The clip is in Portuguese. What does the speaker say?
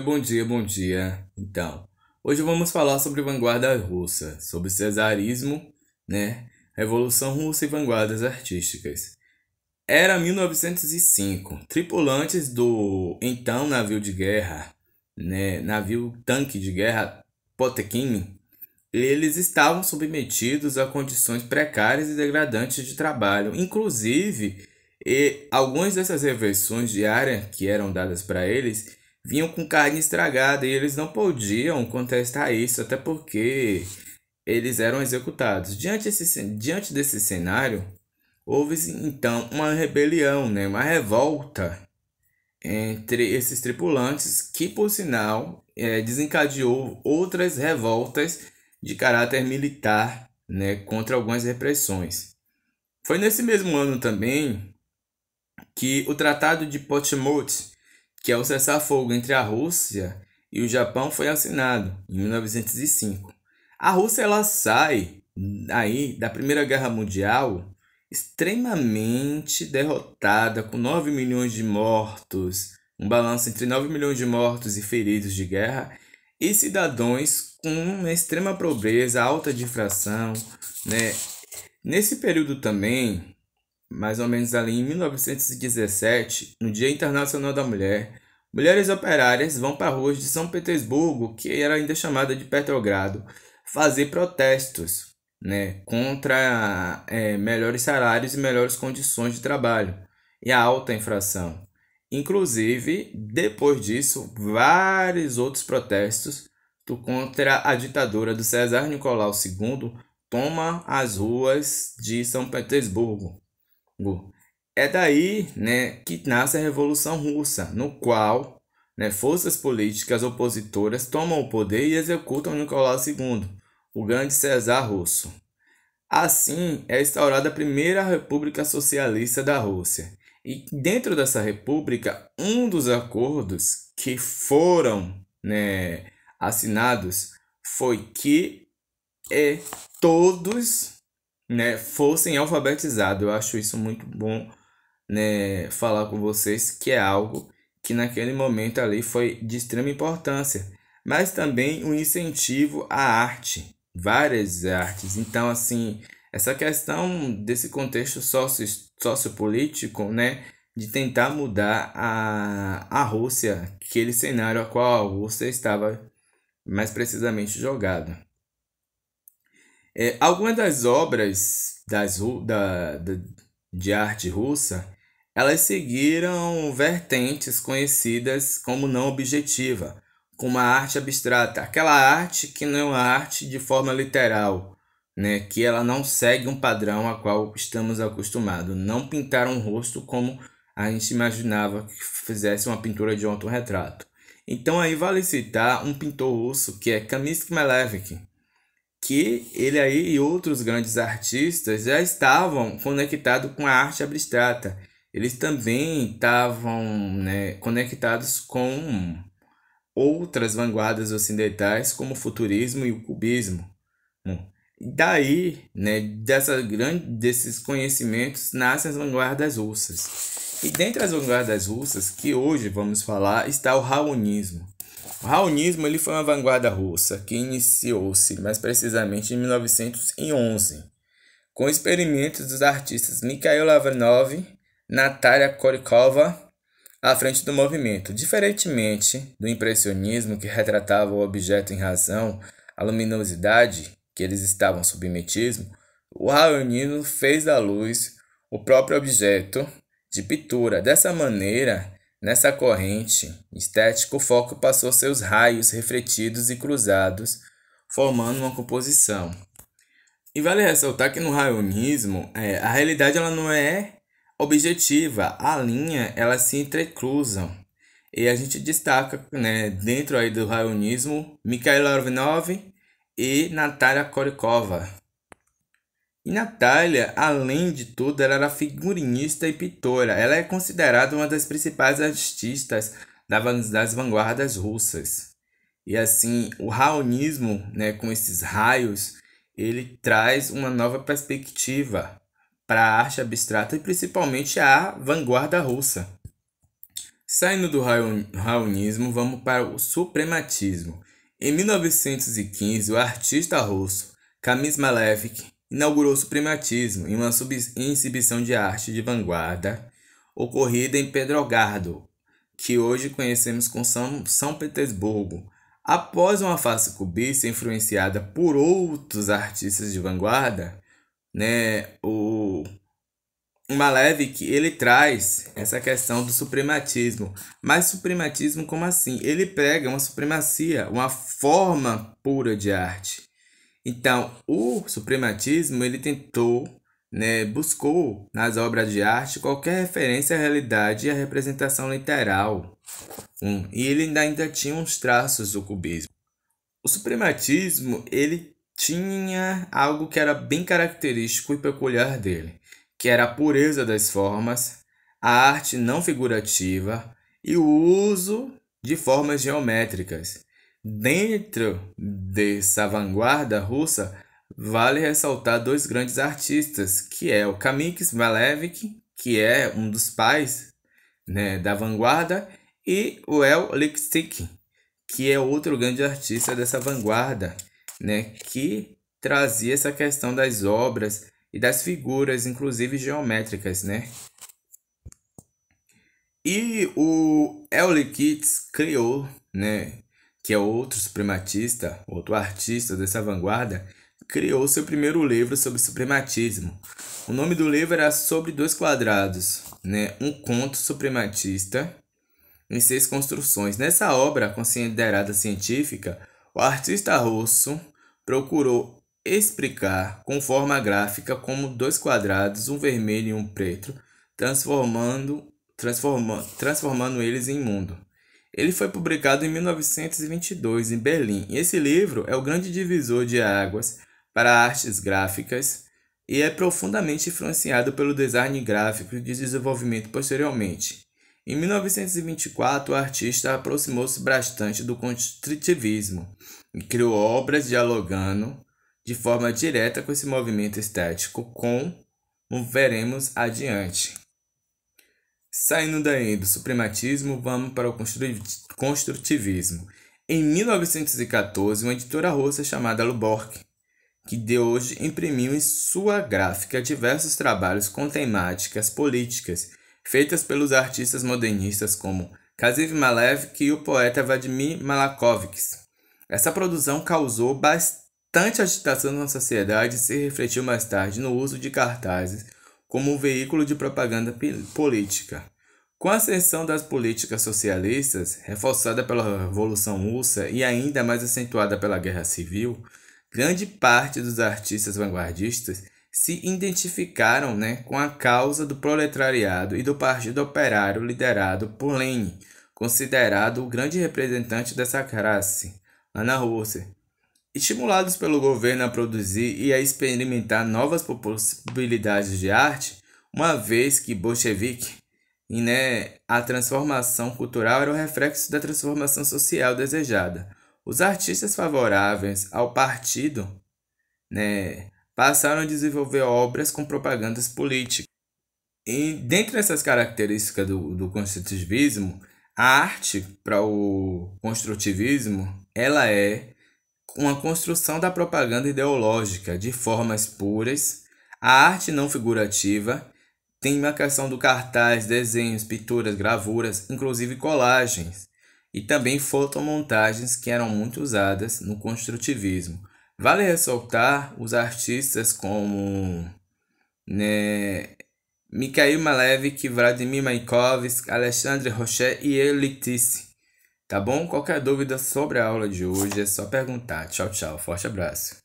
Bom dia, bom dia. Então, hoje vamos falar sobre vanguarda russa, sobre czarismo, né? Revolução Russa e vanguardas artísticas. Era 1905. Tripulantes do então navio de guerra, né? Navio tanque de guerra Potemkin, eles estavam submetidos a condições precárias e degradantes de trabalho. Inclusive, algumas dessas refeições diárias que eram dadas para eles vinham com carne estragada e eles não podiam contestar isso, até porque eles eram executados. Diante desse cenário, houve então uma rebelião, né, uma revolta entre esses tripulantes, que por sinal desencadeou outras revoltas de caráter militar, né, contra algumas repressões. Foi nesse mesmo ano também que o Tratado de Portsmouth, que é o cessar-fogo entre a Rússia e o Japão, foi assinado em 1905. A Rússia ela sai aí da Primeira Guerra Mundial extremamente derrotada, com 9 milhões de mortos, um balanço entre 9 milhões de mortos e feridos de guerra, e cidadãos com uma extrema pobreza, alta difração, né? Nesse período também, mais ou menos ali em 1917, no Dia Internacional da Mulher, mulheres operárias vão para ruas de São Petersburgo, que era ainda chamada de Petrogrado, fazer protestos, né, contra melhores salários e melhores condições de trabalho e a alta inflação. Inclusive, depois disso, vários outros protestos contra a ditadura do Cesar Nicolau II toma as ruas de São Petersburgo. É daí, né, que nasce a Revolução Russa, no qual, né, forças políticas opositoras tomam o poder e executam Nicolau II, o grande Cesar russo. Assim, é instaurada a primeira República Socialista da Rússia. E dentro dessa república, um dos acordos que foram, né, assinados foi que todos, né, fossem alfabetizados. Eu acho isso muito bom, né, falar com vocês, que é algo que naquele momento ali foi de extrema importância, mas também um incentivo à arte, várias artes. Então, assim, essa questão desse contexto sociopolítico, né, de tentar mudar a Rússia, aquele cenário a qual a Rússia estava mais precisamente jogada. Algumas das obras de arte russa, elas seguiram vertentes conhecidas como não objetiva, como a arte abstrata, aquela arte que não é uma arte de forma literal, né? Que ela não segue um padrão a qual estamos acostumados, não pintar um rosto como a gente imaginava que fizesse uma pintura de autorretrato. Então aí vale citar um pintor russo que é Kamensky Malevich, que ele aí e outros grandes artistas já estavam conectados com a arte abstrata. Eles também estavam, né, conectados com outras vanguardas ocidentais, como o futurismo e o cubismo. Daí, né, desses conhecimentos, nascem as vanguardas russas. E dentre as vanguardas russas, que hoje vamos falar, está o raonismo. O raonismo ele foi uma vanguarda russa que iniciou-se mais precisamente em 1911, com experimentos dos artistas Mikhail Lavrov, Natalia Korikova à frente do movimento. Diferentemente do impressionismo, que retratava o objeto em razão à luminosidade que eles estavam submetidos, o raonismo fez da luz o próprio objeto de pintura. Dessa maneira, nessa corrente estética, o foco passou seus raios refletidos e cruzados, formando uma composição. E vale ressaltar que no raionismo, a realidade ela não é objetiva, a linha elas se entrecruzam. E a gente destaca, né, dentro aí do raionismo, Mikhail Lavrov e Natalia Korikova. E Natália, além de tudo, ela era figurinista e pintora. Ela é considerada uma das principais artistas das vanguardas russas. E assim, o raonismo, né, com esses raios, ele traz uma nova perspectiva para a arte abstrata e principalmente a vanguarda russa. Saindo do raionismo, vamos para o suprematismo. Em 1915, o artista russo Kamil Malevich inaugurou o suprematismo em uma exibição de arte de vanguarda ocorrida em Petrogrado, que hoje conhecemos como São Petersburgo. Após uma face cubista influenciada por outros artistas de vanguarda, o Malevich, ele traz essa questão do suprematismo. Mas suprematismo como assim? Ele prega uma supremacia, uma forma pura de arte. Então, o suprematismo, ele tentou, buscou nas obras de arte qualquer referência à realidade e à representação literal. E ele ainda tinha uns traços do cubismo. O suprematismo, ele tinha algo que era bem característico e peculiar dele, que era a pureza das formas, a arte não figurativa e o uso de formas geométricas. Dentro dessa vanguarda russa, vale ressaltar dois grandes artistas, que é o Kamil Malevich, que é um dos pais, da vanguarda, e o El Lissitzky, que é outro grande artista dessa vanguarda, que trazia essa questão das obras e das figuras, inclusive geométricas, E o El Lissitzky criou, que é outro suprematista, outro artista dessa vanguarda, criou seu primeiro livro sobre suprematismo. O nome do livro era Sobre Dois Quadrados, um conto suprematista em 6 construções. Nessa obra considerada científica, o artista russo procurou explicar com forma gráfica como 2 quadrados, um vermelho e um preto, transformando eles em mundo. Ele foi publicado em 1922 em Berlim. E esse livro é o grande divisor de águas para artes gráficas e é profundamente influenciado pelo design gráfico e de desenvolvimento posteriormente. Em 1924, o artista aproximou-se bastante do construtivismo e criou obras dialogando de forma direta com esse movimento estético, como veremos adiante. Saindo daí do suprematismo, vamos para o construtivismo. Em 1914, uma editora russa chamada Luborg, que de hoje imprimiu em sua gráfica diversos trabalhos com temáticas políticas, feitas pelos artistas modernistas como Kamil Malevich e o poeta Vladimir Malakovich. Essa produção causou bastante agitação na sociedade e se refletiu mais tarde no uso de cartazes como um veículo de propaganda política. Com a ascensão das políticas socialistas, reforçada pela Revolução Russa e ainda mais acentuada pela Guerra Civil, grande parte dos artistas vanguardistas se identificaram com a causa do proletariado e do Partido Operário liderado por Lenin, considerado o grande representante dessa classe lá na Rússia. Estimulados pelo governo a produzir e a experimentar novas possibilidades de arte, uma vez que bolchevique, a transformação cultural era o reflexo da transformação social desejada. Os artistas favoráveis ao partido, passaram a desenvolver obras com propagandas políticas. E dentre essas características do construtivismo, a arte para o construtivismo, ela é uma construção da propaganda ideológica de formas puras. A arte não figurativa tem marcação do cartaz, desenhos, pinturas, gravuras, inclusive colagens, e também fotomontagens que eram muito usadas no construtivismo. Vale ressaltar os artistas como Mikhail Malevich, Vladimir Mayakovsky, Alexandre Rocher e El Lissitzky. Tá bom? Qualquer dúvida sobre a aula de hoje é só perguntar. Tchau, tchau. Forte abraço.